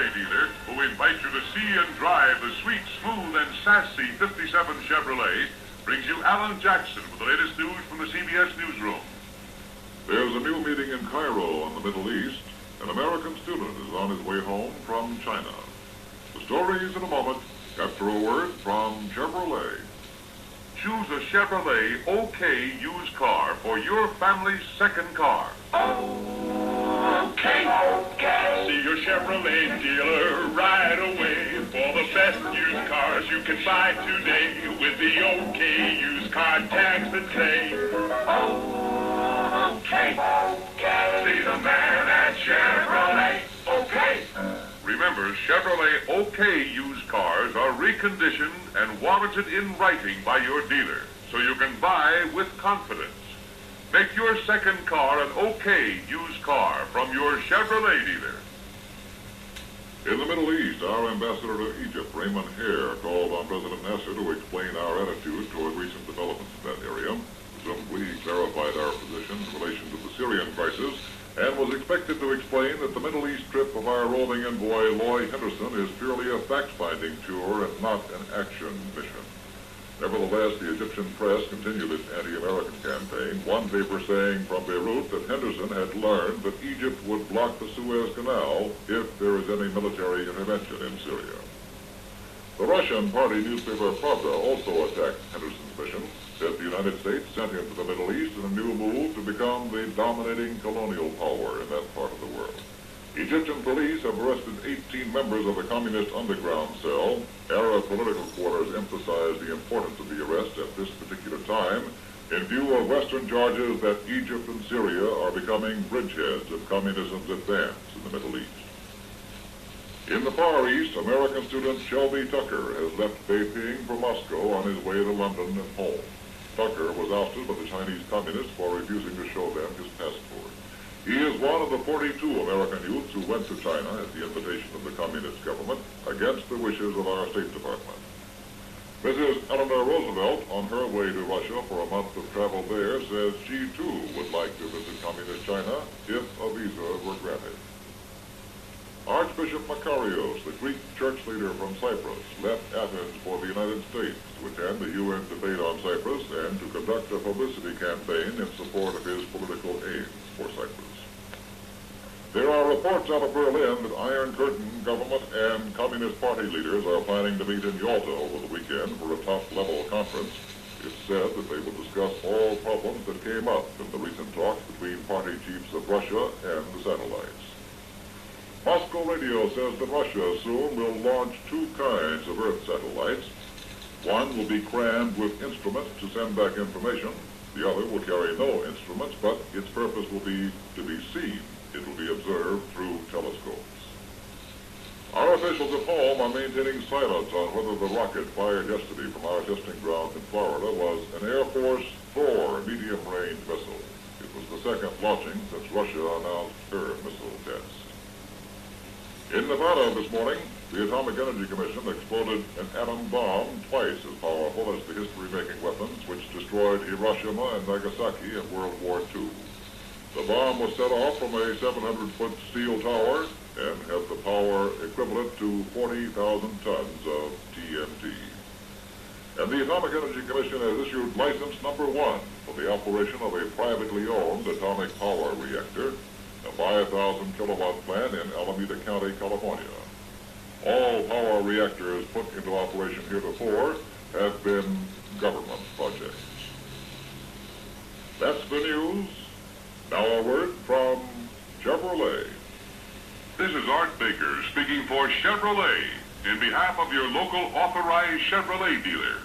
Chevrolet dealer who invites you to see and drive the sweet, smooth, and sassy 57 Chevrolet brings you Alan Jackson with the latest news from the CBS newsroom. There's a new meeting in Cairo in the Middle East. An American student is on his way home from China. The stories in a moment after a word from Chevrolet. Choose a Chevrolet OK used car for your family's second car. OK. See your Chevrolet dealer right away for the best used cars you can buy today with the OK used car tags that say OK. See the man at Chevrolet. OK. Remember, Chevrolet OK used cars are reconditioned and warranted in writing by your dealer, so you can buy with confidence. Make your second car an OK used car from your Chevrolet dealer. In the Middle East, our ambassador to Egypt, Raymond Hare, called on President Nasser to explain our attitude toward recent developments in that area. Presumably, he clarified our position in relation to the Syrian crisis and was expected to explain that the Middle East trip of our roving envoy, Loy Henderson, is purely a fact-finding tour and not an action mission. Nevertheless, the Egyptian press continued its anti-American campaign, one paper saying from Beirut that Henderson had learned that Egypt would block the Suez Canal if there is any military intervention in Syria. The Russian party newspaper Pravda also attacked Henderson's mission, said the United States sent him to the Middle East in a new move to become the dominating colonial power in that part of the world. Egyptian police have arrested 18 members of the communist underground cell. Arab political quarters emphasize the importance of the arrest at this particular time in view of Western charges that Egypt and Syria are becoming bridgeheads of communism's advance in the Middle East. In the Far East, American student Shelby Tucker has left Beijing for Moscow on his way to London and home. Tucker was ousted by the Chinese communists for refusing to show them his passport. He is one of the 42 American youths who went to China at the invitation of the communist government against the wishes of our State Department. Mrs. Eleanor Roosevelt, on her way to Russia for a month of travel there, says she too would like to visit communist China if a visa were granted. Archbishop Makarios, the Greek church leader from Cyprus, left Athens for the United States to attend the UN debate on Cyprus and to conduct a publicity campaign in support of his political aims for Cyprus. There are reports out of Berlin that Iron Curtain government and Communist Party leaders are planning to meet in Yalta over the weekend for a top-level conference. It's said that they will discuss all problems that came up in the recent talks between party chiefs of Russia and the satellites. Moscow Radio says that Russia soon will launch two kinds of Earth satellites. One will be crammed with instruments to send back information. The other will carry no instruments, but its purpose will be to be seen. It will be observed through telescopes. Our officials at home are maintaining silence on whether the rocket fired yesterday from our testing grounds in Florida was an Air Force Thor medium-range missile. It was the second launching since Russia announced her missile test. In Nevada this morning, the Atomic Energy Commission exploded an atom bomb twice as powerful as the history-making weapons which destroyed Hiroshima and Nagasaki in World War II. The bomb was set off from a 700-foot steel tower and had the power equivalent to 40,000 tons of TNT. And the Atomic Energy Commission has issued license number 1 for the operation of a privately owned atomic power reactor, a 5,000 kilowatt plant in Alameda County, California. All power reactors put into operation heretofore have been government projects. That's the news. Now a word from Chevrolet. This is Art Baker speaking for Chevrolet in behalf of your local authorized Chevrolet dealer.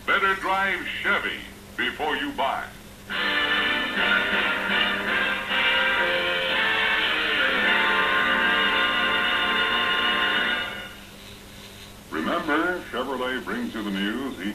Better drive Chevy before you buy. Remember, Chevrolet brings you the news each